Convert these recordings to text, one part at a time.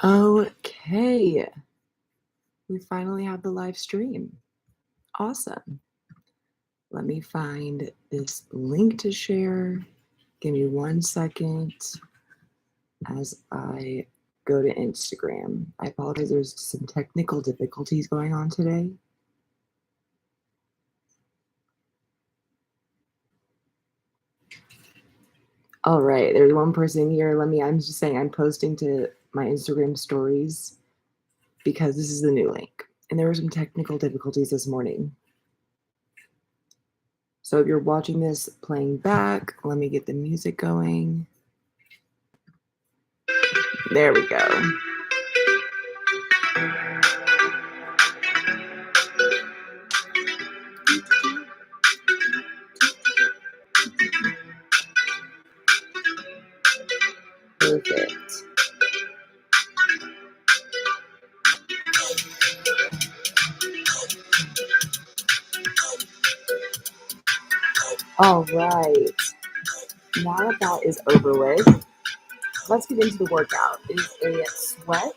Okay, we finally have the live stream. Awesome. Let me find this link to share. Give me 1 second as I go to Instagram. I apologize, there's some technical difficulties going on today. All right, there's one person here. I'm just saying I'm posting to my Instagram stories because this is the new link. And there were some technical difficulties this morning. So if you're watching this playing back, let me get the music going. There we go. Perfect. All right. Now that that is over with, let's get into the workout. It is a sweat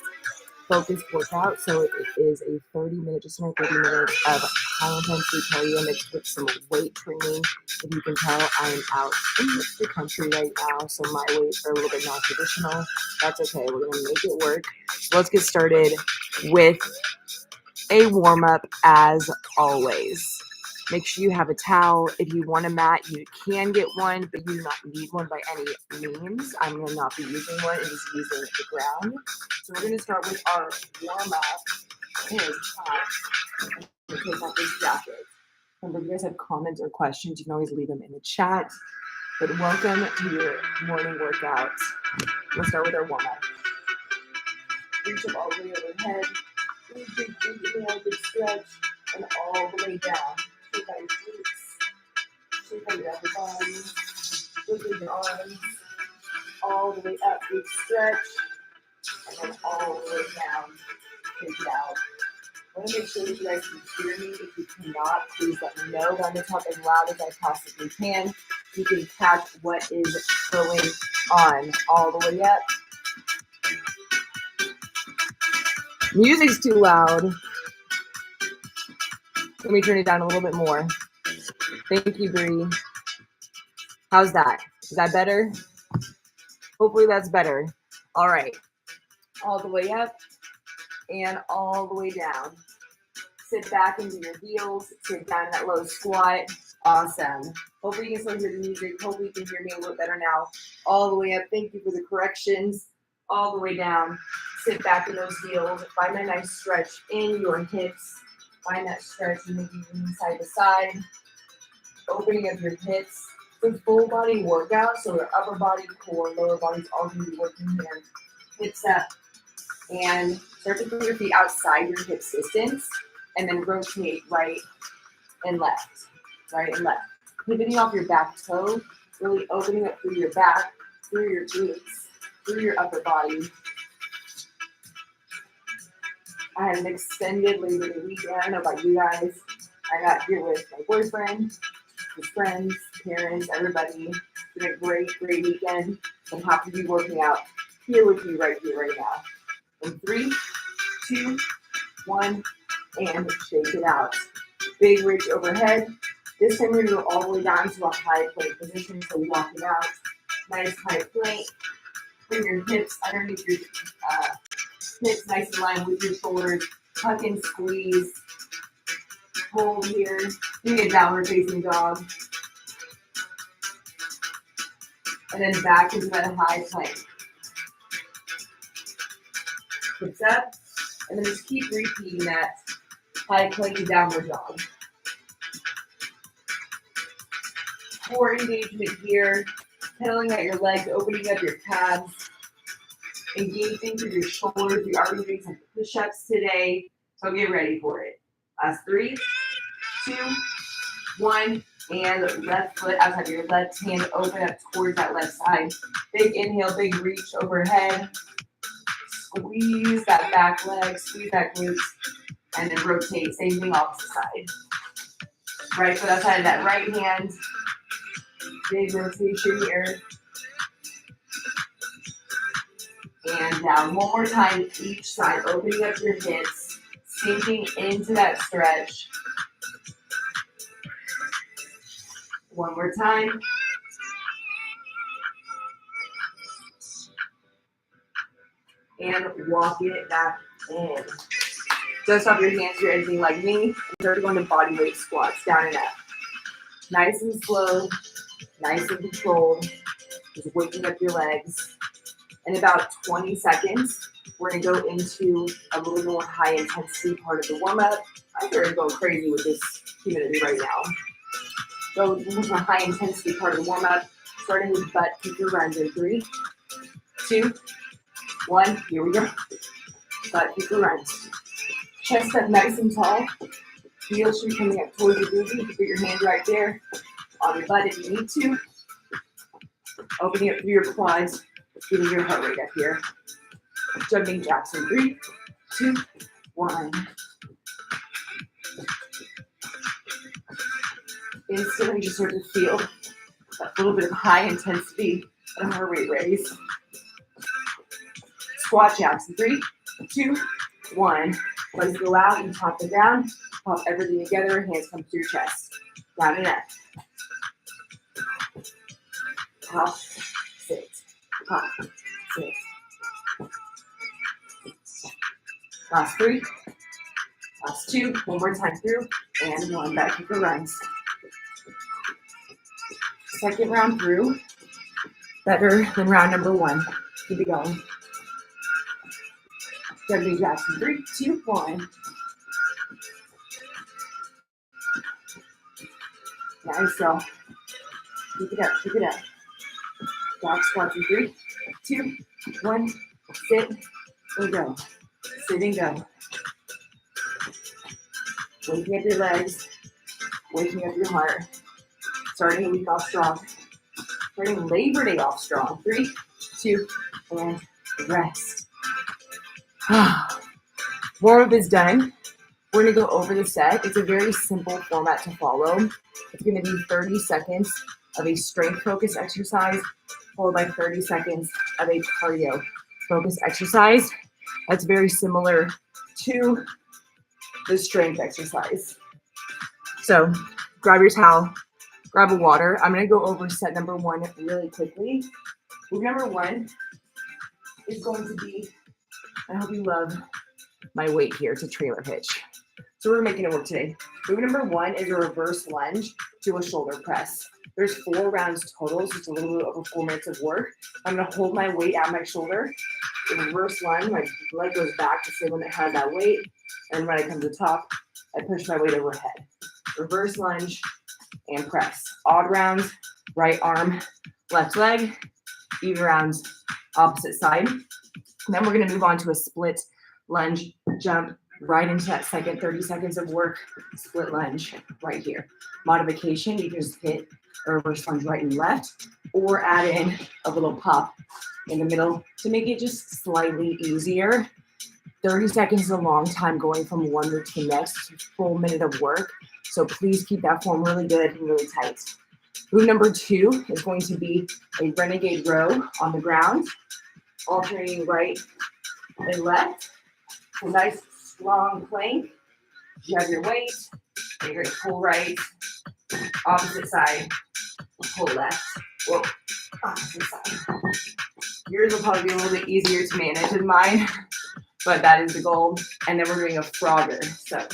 focused workout. So it is a 30-minute, just under 30 minutes of high intensity cardio mixed with some weight training. If you can tell, I am out in the country right now, so my weights are a little bit non-traditional. That's okay. We're going to make it work. So let's get started with a warm-up as always. Make sure you have a towel. If you want a mat, you can get one, but you do not need one by any means. I'm going to not be using one. I'm just using the ground. So we're going to start with our warm-up. It is hot. I'm going to take off this jacket. Remember, if you guys have comments or questions, you can always leave them in the chat. But welcome to your morning workout. We'll start with our warm-up. Reach up all the way overhead. Big inhale, big stretch, and all the way down. Shake out your glutes, shake out your upper body, wiggle your arms, all the way up, big stretch, and then all the way down, take it out. I want to make sure that you guys can hear me. If you cannot, please let me know. I'm going to talk as loud as I possibly can. You can catch what is going on all the way up. Music's too loud. Let me turn it down a little bit more. Thank you, Bree. How's that? Is that better? Hopefully that's better. All right. All the way up and all the way down. Sit back into your heels. Sit down in that low squat. Awesome. Hopefully you can still hear the music. Hopefully you can hear me a little better now. All the way up. Thank you for the corrections. All the way down. Sit back in those heels. Find a nice stretch in your hips. Find that stretch and maybe lean side to side. Opening up your hips. It's a full body workout, so your upper body, core, lower body's all going to be working here. Hips up. And start to put your feet outside your hip distance. And then rotate right and left. Right and left. Pivoting off your back toe. Really opening up through your back, through your glutes, through your upper body. I had an extended Labor Day weekend. I don't know about you guys. I got here with my boyfriend, his friends, parents, everybody. It's been a great, great weekend. I'm happy to be working out here with you right here, right now. In 3, 2, 1, and shake it out. Big reach overhead. This time we're going to go all the way down to a high plank position. So walking out, nice high plank. Bring your hips underneath your hips, nice in line with your shoulders. Tuck and squeeze. Hold here. Doing a downward facing dog. And then back into that high plank. Hips up. And then just keep repeating that high plank to downward dog. Core engagement here. Pedaling out your legs, opening up your calves. Engaging through your shoulders. We already doing some push-ups today, so get ready for it. Last 3, 2, 1, and left foot outside your left hand, open up towards that left side. Big inhale, big reach overhead. Squeeze that back leg, squeeze that glutes, and then rotate. Same thing opposite side. Right foot outside of that right hand. Big rotation here. and down. One more time each side, opening up your hips, sinking into that stretch. One more time. And walk it back in. Dust off your hands if you're anything like me. Start going to body weight squats, down and up. Nice and slow, nice and controlled. Just waking up your legs. In about 20 seconds, we're going to go into a little more high intensity part of the warm up. I'm already going crazy with this humidity right now. Go into a high intensity part of the warm up, starting with butt kicker runs in 3, 2, 1. Here we go. Butt kicker runs. Chest up nice and tall. Heels should be coming up towards your booty. You can put your hand right there on your butt if you need to. Opening up through your quads, getting your heart rate up here. Jumping jacks in 3, 2, 1. Instantly just start to feel that little bit of high intensity and heart rate raise. Squat jacks in 3, 2, 1. Legs go out, you top the ground, pop everything together, hands come to your chest. Down and up. Pop, sit, pop, sit. Last 3, last 2, one more time through, and 1, back kicker runs. Second round through, better than round number 1. Keep it going. Jumping jacks in 3, 2, 1. Nice, so keep it up, keep it up. Back squats in 3, 2, 1. Sit and go. Sit and go. Waking up your legs, waking up your heart. Starting the week off strong. Starting Labor Day off strong. 3, 2, and rest. Warm-up is done. We're going to go over the set. It's a very simple format to follow. It's going to be 30 seconds of a strength focus exercise, followed by 30 seconds of a cardio focus exercise. That's very similar to the strength exercise. So grab your towel, grab a water. I'm going to go over set number 1 really quickly. Move number 1 is going to be, I hope you love my weight here, it's a trailer hitch. So we're making it work today. Move number 1 is a reverse lunge to a shoulder press. There's 4 rounds total, so it's a little bit over 4 minutes of work. I'm going to hold my weight at my shoulder. The reverse lunge, my leg goes back to stay when it has that weight. And when I come to the top, I push my weight overhead. Reverse lunge and press. Odd rounds, right arm, left leg. Even rounds, opposite side. And then we're going to move on to a split lunge, jump right into that second 30 seconds of work, split lunge right here. Modification, you can just hit a reverse lunge right and left, or add in a little pop in the middle to make it just slightly easier. 30 seconds is a long time going from one move to the next, full minute of work. So please keep that form really good and really tight. Move number 2 is going to be a renegade row on the ground, alternating right and left. A nice long plank. You have your weight, and you're going to pull right, opposite side, pull left, whoa, opposite side. Yours will probably be a little bit easier to manage than mine, but that is the goal. And then we're doing a frogger. So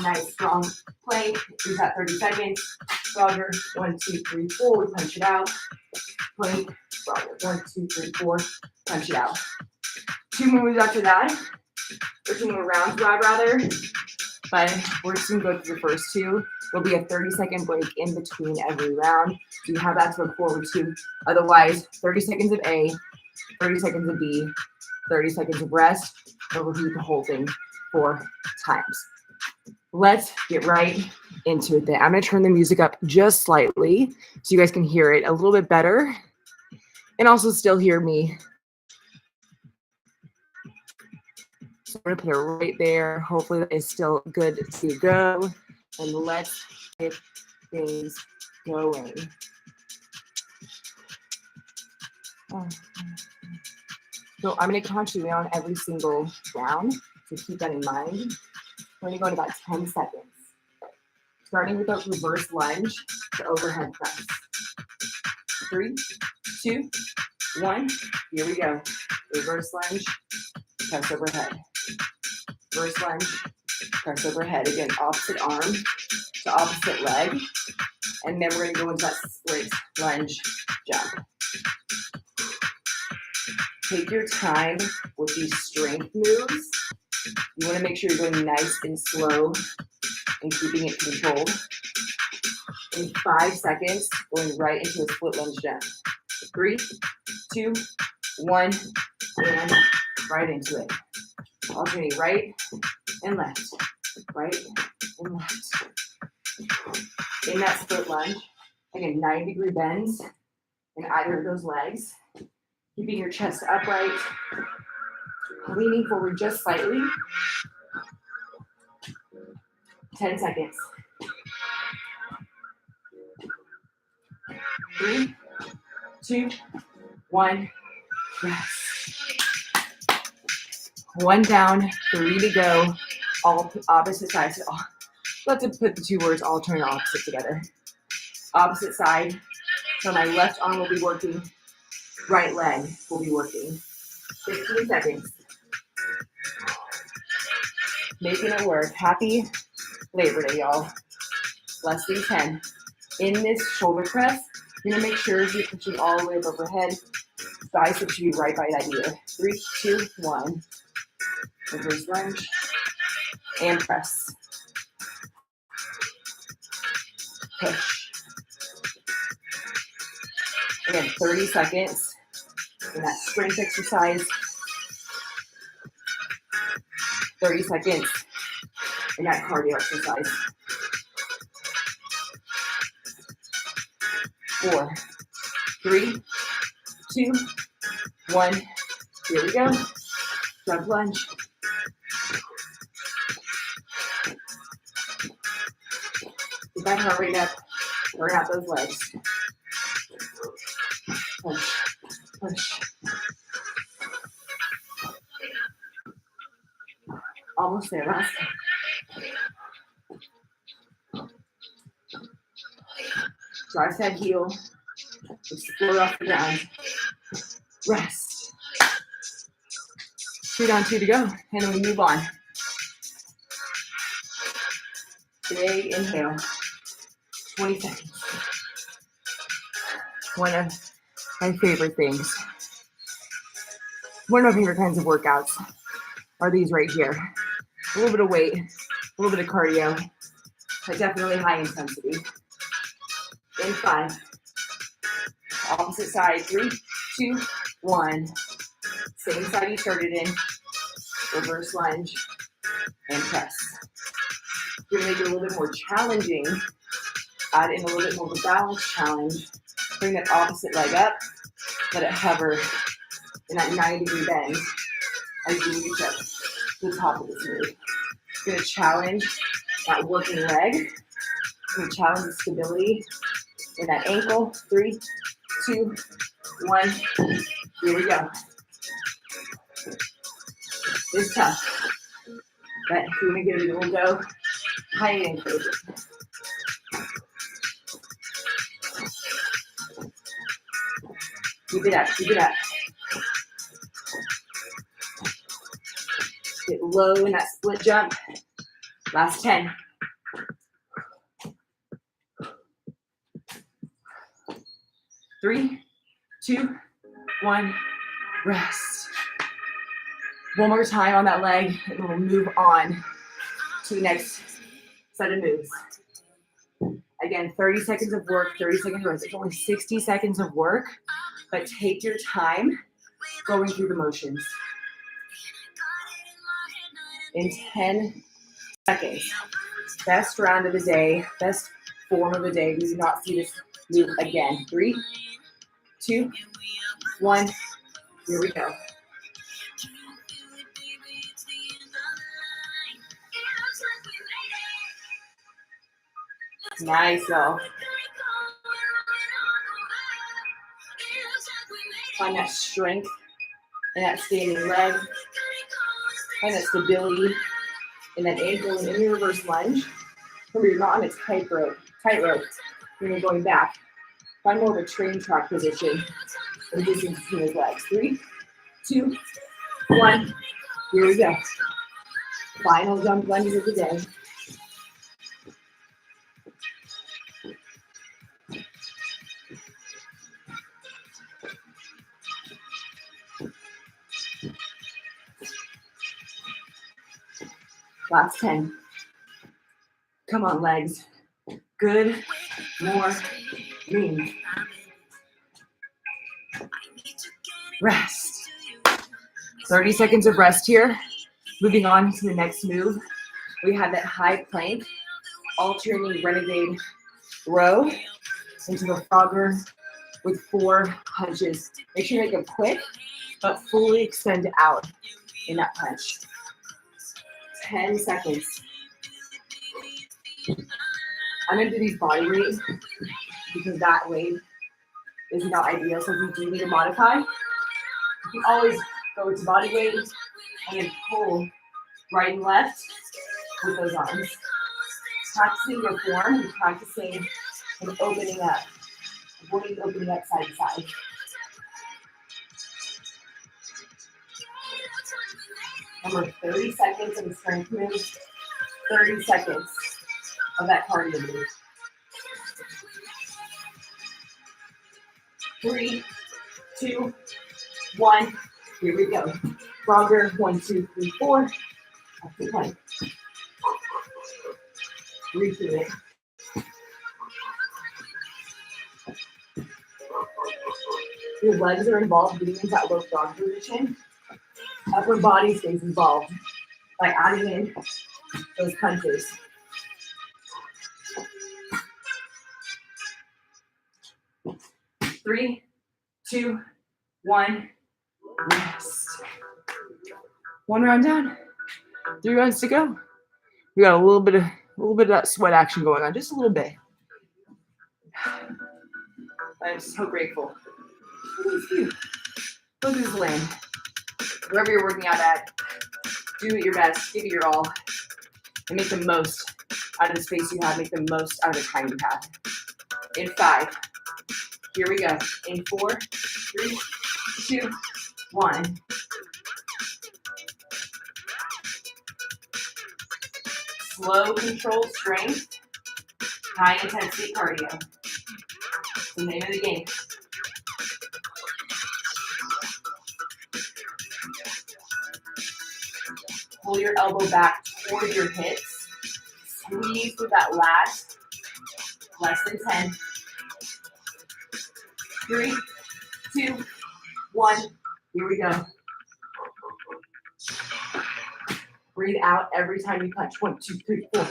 nice strong plank. We've got 30 seconds. Frogger, 1, 2, 3, 4. We punch it out. Plank, frogger, 1, 2, 3, 4. Punch it out. 2 more moves after that. Or 2 more rounds, rather. But we're just going to go through the first 2. There'll be a 30-second break in between every round. So you have that to look forward to. Otherwise, 30 seconds of A, 30 seconds of B, 30 seconds of rest. We'll repeat the whole thing 4 times. Let's get right into it then. I'm going to turn the music up just slightly so you guys can hear it a little bit better and also still hear me. So I'm going to put it right there. Hopefully that is still good to go. And let's get things going. So I'm going to count you on every single round, so keep that in mind. We're going to go in about 10 seconds. Starting with a reverse lunge to overhead press. 3, 2, 1. Here we go. Reverse lunge, press overhead. Reverse lunge, press overhead. Again, opposite arm to opposite leg. And then we're going to go into that split lunge jump. Take your time with these strength moves. You want to make sure you're going nice and slow and keeping it controlled. In 5 seconds, going right into a split lunge jump. 3, 2, 1, and right into it. Alternating right and left, right and left. In that split lunge, again, 90-degree bends in either of those legs. Keeping your chest upright, leaning forward just slightly. 10 seconds. 3, 2, 1, rest. 1 down, 3 to go. All opposite sides. Let's put the 2 words alternate opposite together. Opposite side. So my left arm will be working. Right leg will be working. 15 seconds. Making it work. Happy Labor Day, y'all. Less than 10. In this shoulder press, you're gonna make sure you're pushing all the way up overhead. Biceps should be right by that ear. 3, 2, 1. Reverse lunge and press. Push. Again, 30 seconds in that strength exercise. 30 seconds in that cardio exercise. 4, 3, 2, 1. Here we go. Jump lunge. Get that heart rate up. Burn out those legs. Push, push. Almost there, last time. Drive that heel. Explode off the ground. Rest. 2 down, 2 to go. And then we move on. Big inhale. 20 seconds. One of my favorite things. One of my favorite kinds of workouts are these right here. A little bit of weight, a little bit of cardio, but definitely high intensity. In 5. Opposite side. 3, 2, 1. Same side you started in. Reverse lunge and press. You're gonna make it a little bit more challenging. Add in a little bit more of a balance challenge. Bring that opposite leg up. Let it hover in that 90-degree bend as you reach up to the top of this move. You're gonna challenge that working leg. You're gonna challenge the stability in that ankle. 3, 2, 1. Here we go. It's tough, but if you want to give it a little go, highly encourage it. Keep it up, keep it up. Get low in that split jump. Last 10. 3, 2, 1, rest. One more time on that leg, and we'll move on to the next set of moves. Again, 30 seconds of work, 30 seconds of rest. It's only 60 seconds of work, but take your time going through the motions. In 10 seconds, best round of the day, best form of the day. We do not see this move again. 3, 2, 1, here we go. Nice, though. Find that strength and that standing leg, and that stability in that ankle and in your reverse lunge. Remember, you're not on a tightrope. When you're going back. Find more of a train track position. The distance between his legs. 3, 2, 1. Here we go. Final jump lunges of the day. Last 10. Come on, legs. Good. More. Lean. Rest. 30 seconds of rest here. Moving on to the next move. We have that high plank, alternating renegade row into the frogger with 4 punches. Make sure you make them quick, but fully extend out in that punch. 10 seconds. I'm gonna do these body weight because that weight is not ideal. So if you do need to modify, you can always go to body weight and then pull right and left with those arms. Practicing your form, you're practicing and opening up. Avoiding opening up side to side. Remember, 30 seconds of the strength move, 30 seconds of that cardio move. 3, 2, 1. Here we go. Frogger, 1, 2, 3, 4. Up to plank. Breathe through it. Your legs are involved getting into that low frog position. Upper body stays involved by adding in those punches. Three, 2, 1, rest. 1 round down. 3 rounds to go. We got a little bit of that sweat action going on, just a little bit. I'm so grateful. Look at you. Look at this land. Wherever you're working out at, do your best, give it your all, and make the most out of the space you have, make the most out of the time you have. In 5, here we go. In 4, 3, 2, 1. Slow, controlled strength, high intensity cardio. It's the name of the game. Pull your elbow back toward your hips. Squeeze through that lat. Less than 10. 3, 2, 1. Here we go. Breathe out every time you punch. 1, 2, 3, 4.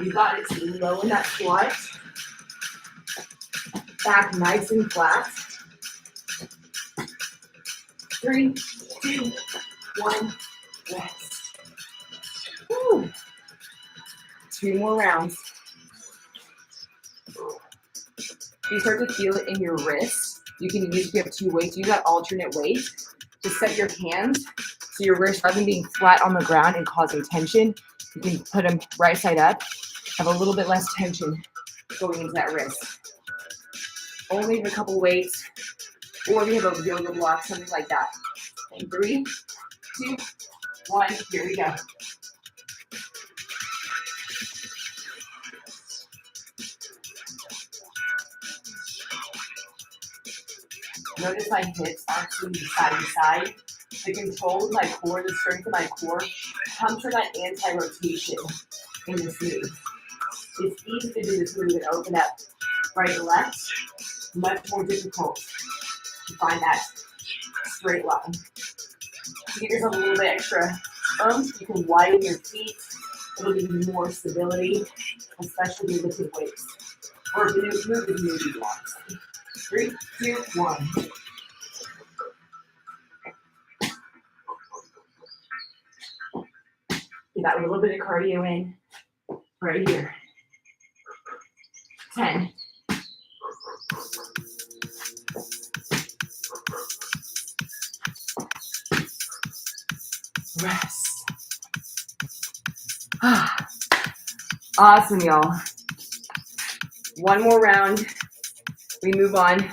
You got it. So low in that squat. Back nice and flat. 3, 2, 1. Rest. Woo. 2 more rounds. If you start to feel it in your wrists, you can use, if you have 2 weights, use that alternate weight to set your hands so your wrists, rather than being flat on the ground and causing tension, you can put them right side up, have a little bit less tension going into that wrist. Only a couple weights, or if you have a yoga block, something like that. In 3, 2, 1, here we go. Notice my hips aren't swinging side to side. The control of my core, the strength of my core, comes from that anti-rotation in this move. It's easy to do this move and open up right and left. Much more difficult to find that straight line. To give yourself a little bit extra oomph, you can widen your feet. It'll give you more stability, especially if you're lifting weights. Or if the move is new to you, honestly. 3, 2, 1. Get that little bit of cardio in right here. 10. Rest. Awesome, y'all. One more round. We move on to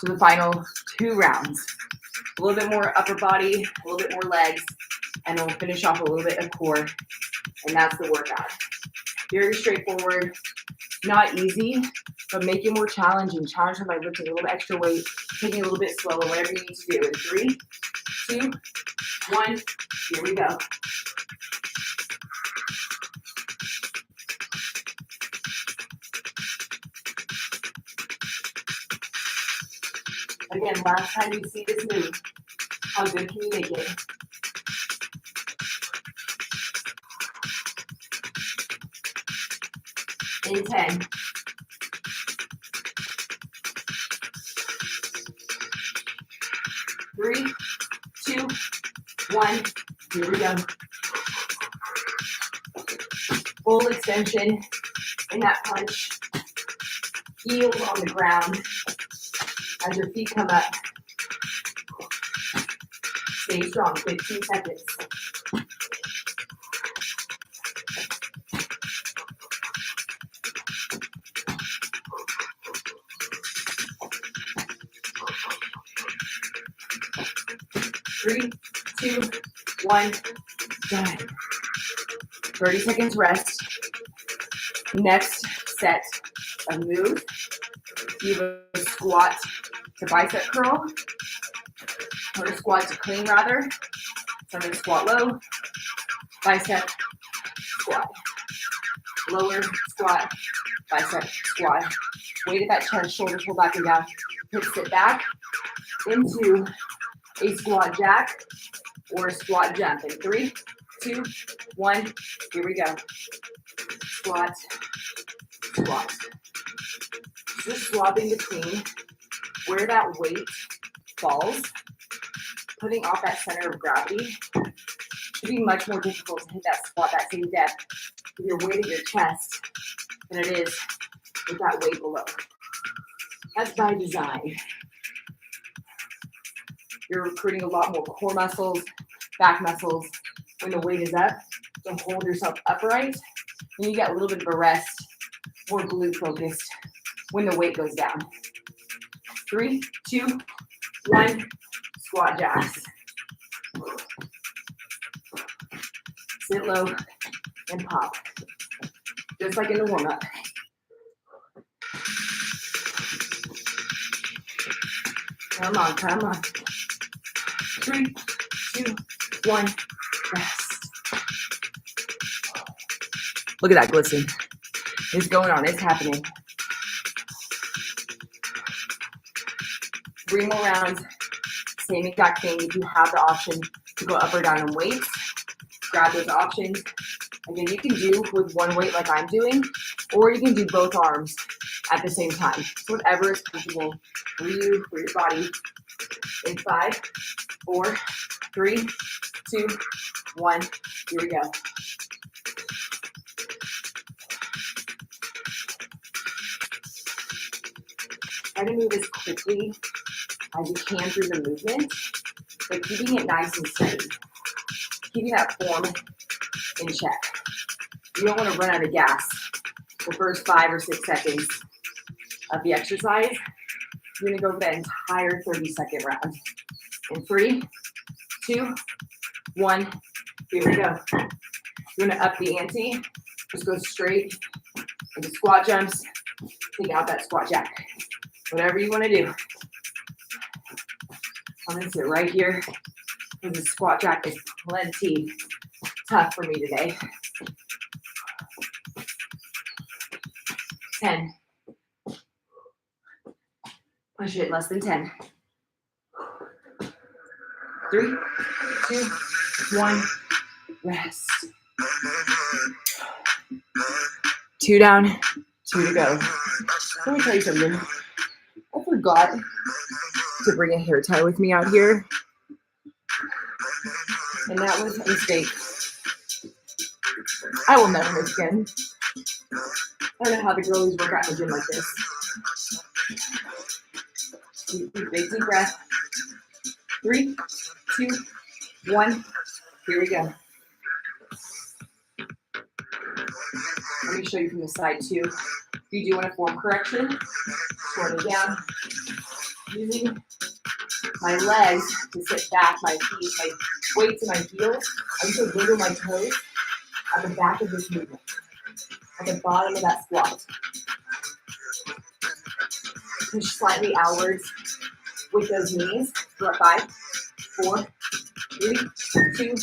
the final 2 rounds. A little bit more upper body, a little bit more legs, and then we'll finish off a little bit of core. And that's the workout. Very straightforward, not easy, but make it more challenging. Challenge them by lifting a little bit extra weight, taking it a little bit slower, whatever you need to do. In 3, 2, 1, here we go. Again, last time you see this move, how good can you make it? In 10. 3, 2, 1, here we go. Full extension in that punch. Heels on the ground as your feet come up. Stay strong, 15 seconds. Three, 2, 1, done. 30 seconds rest. Next set of moves. Either squat to bicep curl, or to squat to clean rather. So I'm going to squat low, bicep, squat. Lower, squat, bicep, squat. Weight at that chest, shoulders pull back and down. Hips sit back into a squat jack or a squat jump. In 3, 2, 1, here we go. Squat, squat. Just swapping between where that weight falls, putting off that center of gravity. Should be much more difficult to hit that squat, that same depth, with your weight at your chest than it is with that weight below. That's by design. You're recruiting a lot more core muscles, back muscles when the weight is up to hold yourself upright. And you get a little bit of a rest, more glute focused when the weight goes down. 3, 2, 1, squat jacks. Sit low and pop, just like in the warm-up. Come on, come on. 3, 2, 1, rest. Look at that glisten. It's going on, it's happening. 3 more rounds, same exact thing. If you have the option to go up or down in weights, grab those options. Again, you can do with one weight like I'm doing, or you can do both arms at the same time. So whatever is comfortable for you, for your body. In 5, 4, 3, 2, 1, here we go. Try to move as quickly as you can through the movement, but keeping it nice and steady. Keeping that form in check. You don't want to run out of gas the first 5 or 6 seconds of the exercise. You're going to go for that entire 30-second round. In 3, 2, 1, here we go. You're going to up the ante. Just go straight into squat jumps. Take out that squat jack. Whatever you want to do. I'm going to sit right here because the squat jack is plenty tough for me today. 10. Push it, less than 10. 3, 2, 1, rest. 2 down, 2 to go. Let me tell you something. I forgot to bring a hair tie with me out here. And that was a mistake. I will never make again. I don't know how the girlies work out in the gym like this. Big deep breath. 3, 2, 1. Here we go. Let me show you from the side too. If you do want a form correction, short it down. Using my legs to sit back, my feet, my weights and my heels. I need to wiggle my toes at the back of this movement, at the bottom of that squat. Push slightly outwards with those knees. For 5, 4, 3, 2,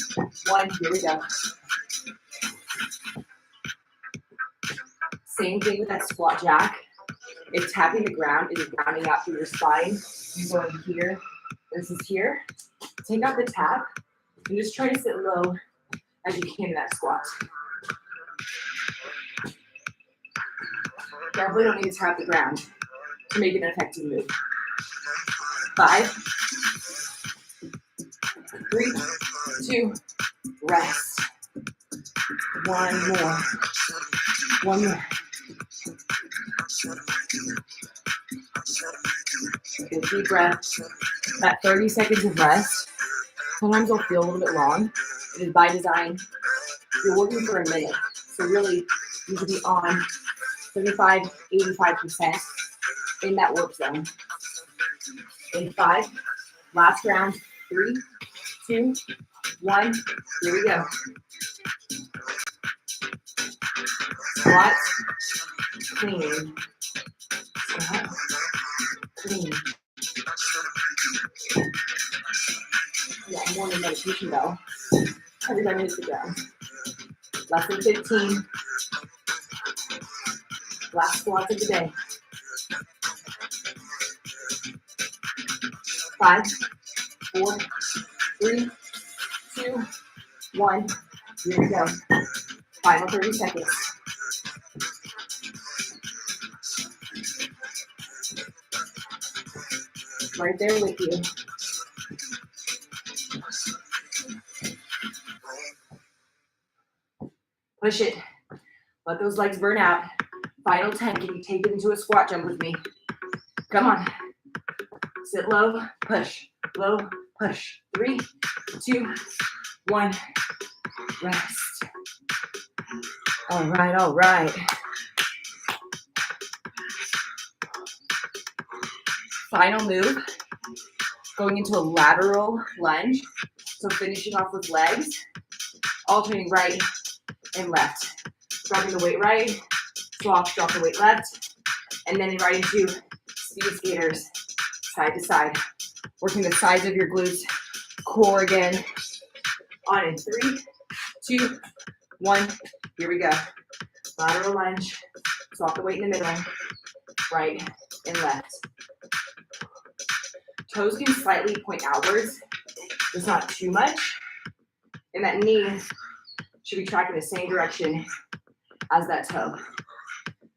1. Here we go. Same thing with that squat jack. If tapping the ground is grounding out through your spine, you go in here. This is here. Take out the tap and just try to sit low as you can in that squat. Definitely don't need to tap the ground to make it an effective move. 5, 3, 2, rest. One more. One more. Good deep breath. That 30 seconds of rest, sometimes it'll feel a little bit long. It is by design. You're working for a minute. So really, you should be on 75, 85% in that work zone. In 5, last round, 3, 2, 1. Here we go. Squat, clean. Squat, clean. Yeah, more than meditation though. Every time you hit the ground. Less than 15. Last squats of the day. 5, 4, 3, 2, 1. Here we go. Final 30 seconds. Right there with you. Push it. Let those legs burn out. Final 10. Can you take it into a squat jump with me? Come on. Sit low, push. Low, push. 3, 2, 1. Rest. All right, all right. Final move. Going into a lateral lunge. So finishing off with legs. Alternating right and left. Dropping the weight right. Swap, drop the weight left. And then right into speed skaters. Side to side. Working the sides of your glutes. Core again. On in 3, 2, 1. Here we go. Lateral lunge. Swap the weight in the middle. Right and left. Toes can slightly point outwards. Just not too much. And that knee should be tracking the same direction as that toe.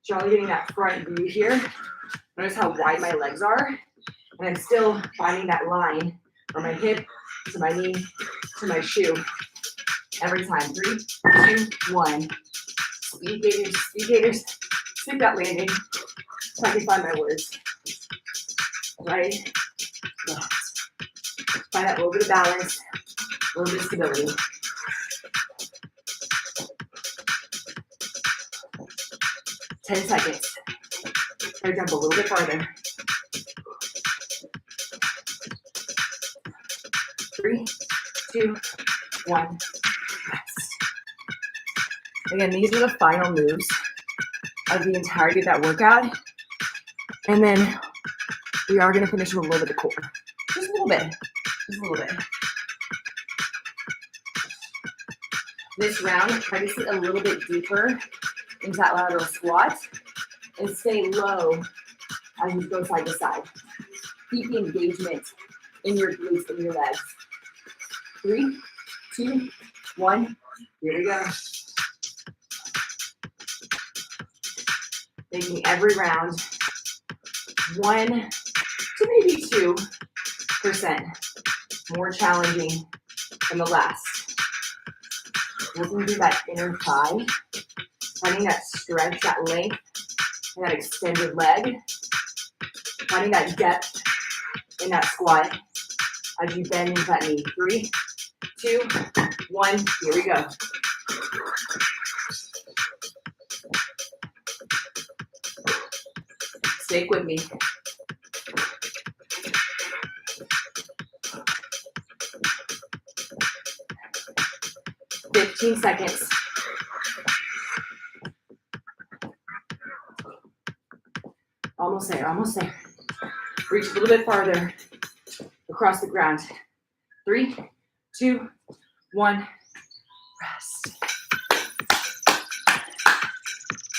So you're only getting that front view here. Notice how wide my legs are. And I'm still finding that line from my hip to my knee to my shoe. Every time. 3, 2, 1. Speed gators, speed gators. Stick that landing so I can find my words. Right, left. Find that little bit of balance, a little bit of stability. Ten seconds. Try to jump a little bit farther. 3, 2, 1. Rest. Again, these are the final moves of the entirety of that workout. And then we are going to finish with a little bit of core. Just a little bit. Just a little bit. This round, try to sit a little bit deeper into that lateral squat and stay low as you go side to side. Keep the engagement in your glutes and your legs. 3, 2, 1. Here we go. Making every round 1 to maybe 2% more challenging than the last. Working through that inner thigh, finding that stretch, that length, and that extended leg, finding that depth in that squat as you bend into that knee. 3, 2, 1, here we go. Stick with me. 15 seconds. Almost there, almost there. Reach a little bit farther across the ground. 3, 2, 1, rest.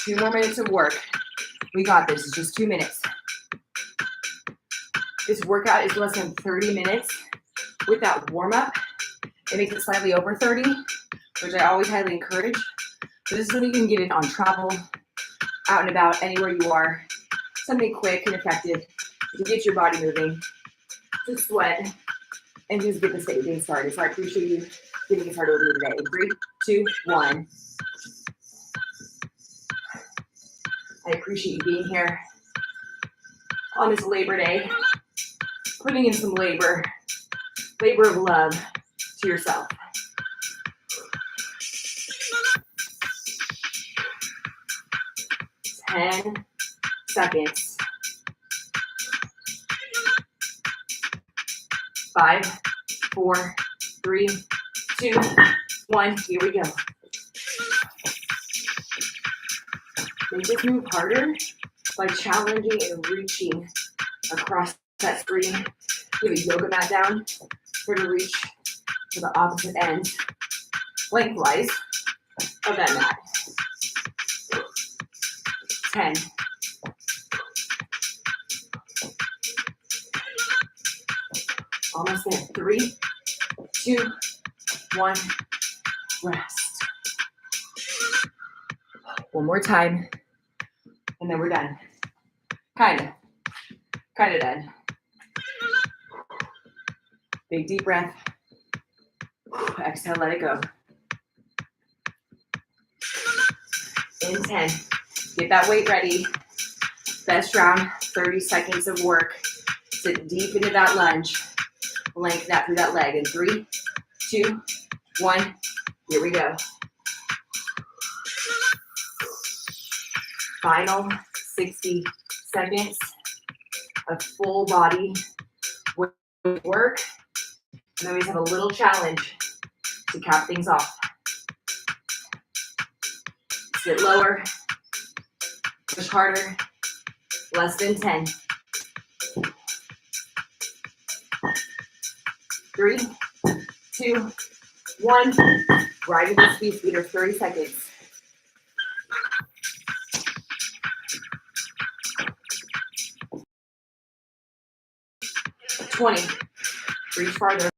2 more minutes of work. We got this, it's just 2 minutes. This workout is less than 30 minutes. With that warm up, it makes it slightly over 30, which I always highly encourage. So this is something you can get in on travel, out and about, anywhere you are. Something quick and effective to get your body moving, to sweat, and just get this day started. So I appreciate you getting it started with me today. 3, 2, 1. I appreciate you being here on this Labor Day, putting in some labor of love to yourself. Ten seconds. 5, 4, 3, 2, 1. Here we go. Make this move harder by challenging and reaching across that screen. You have a yoga mat down. We're going to reach to the opposite end, lengthwise of that mat. 10. Almost there. 3, 2, 1. Rest. One more time, and then we're done. Kind of done. Big deep breath. Exhale, let it go. In 10. Get that weight ready. Best round, 30 seconds of work. Sit deep into that lunge. Lengthen that through that leg. In 3, 2, 1. Here we go. Final 60 seconds of full body work. And then we have a little challenge to cap things off. Sit lower, push harder, less than 10. 3, 2, 1. Right into the speed speeder, 30 seconds. Reach farther.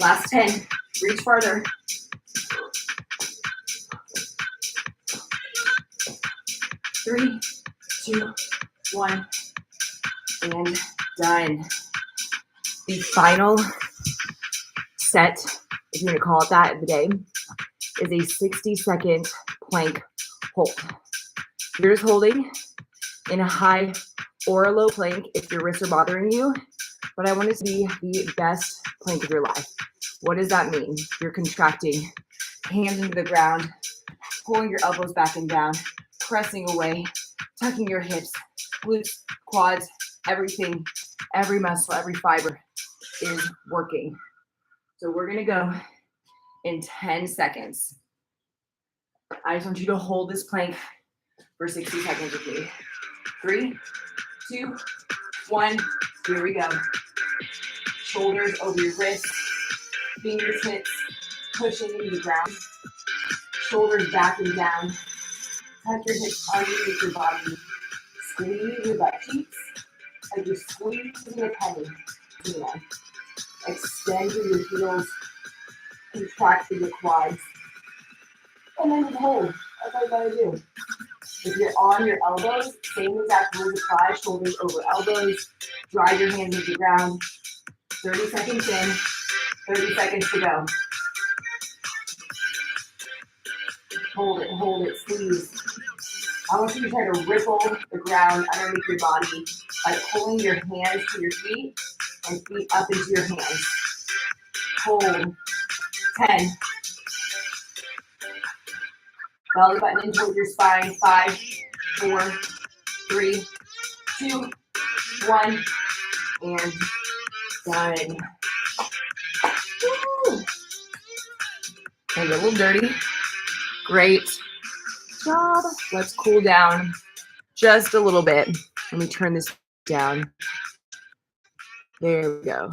Last 10. Reach farther. 3, 2, 1. And done. The final set, if you're going to call it that, of the day, is a 60-second plank hold. You're just holding in a high or a low plank if your wrists are bothering you, but I want it to be the best plank of your life. What does that mean? You're contracting, hands into the ground, pulling your elbows back and down, pressing away, tucking your hips, glutes, quads, everything, every muscle, every fiber is working. So we're gonna go in 10 seconds. I just want you to hold this plank for 60 seconds with me. 3, 2, 1, here we go. Shoulders over your wrists, fingertips pushing into the ground. Shoulders back and down. Tuck your hips underneath your body. Squeeze your butt cheeks as you're squeezing a penny. Extend through your heels. Contract through your quads. And then just hold. That's all you gotta do. If you're on your elbows, same exact rules apply. Shoulders over elbows. Drive your hands into the ground. 30 seconds in, 30 seconds to go. Hold it, squeeze. I want you to try to ripple the ground underneath your body by pulling your hands to your feet and feet up into your hands. Hold. 10. Belly button in towards your spine. 5, 4, 3, 2, 1, and done. Woo. And a little dirty. Great job. Let's cool down just a little bit. Let me turn this down. There we go.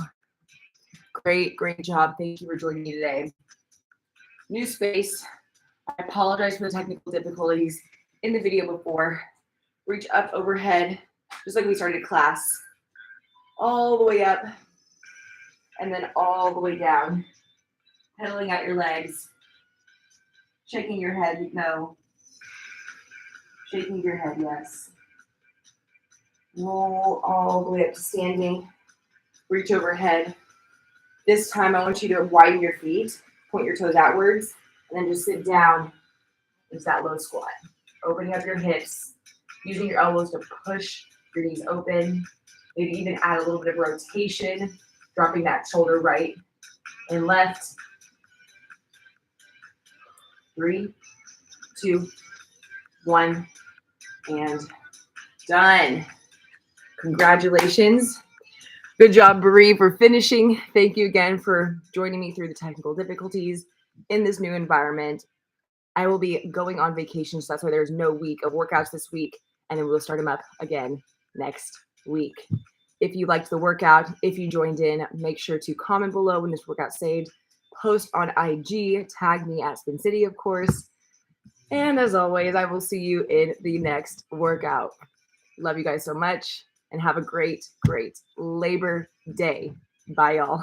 Great job. Thank you for joining me today. New space. I apologize for the technical difficulties in the video before. Reach up overhead, just like we started class. All the way up, and then all the way down. Pedaling out your legs. Shaking your head, no. Shaking your head, yes. Roll all the way up to standing. Reach overhead. This time I want you to widen your feet, point your toes outwards, and then just sit down into that low squat. Opening up your hips, using your elbows to push your knees open. Maybe even add a little bit of rotation, dropping that shoulder right and left. 3, 2, 1, and done. Congratulations. Good job, Bree, for finishing. Thank you again for joining me through the technical difficulties in this new environment. I will be going on vacation, so that's why there's no week of workouts this week, and then we'll start them up again next week. If you liked the workout, if you joined in, make sure to comment below when this workout saved, post on IG, tag me at Spin City, of course. And as always, I will see you in the next workout. Love you guys so much, and have a great Labor Day. Bye, y'all.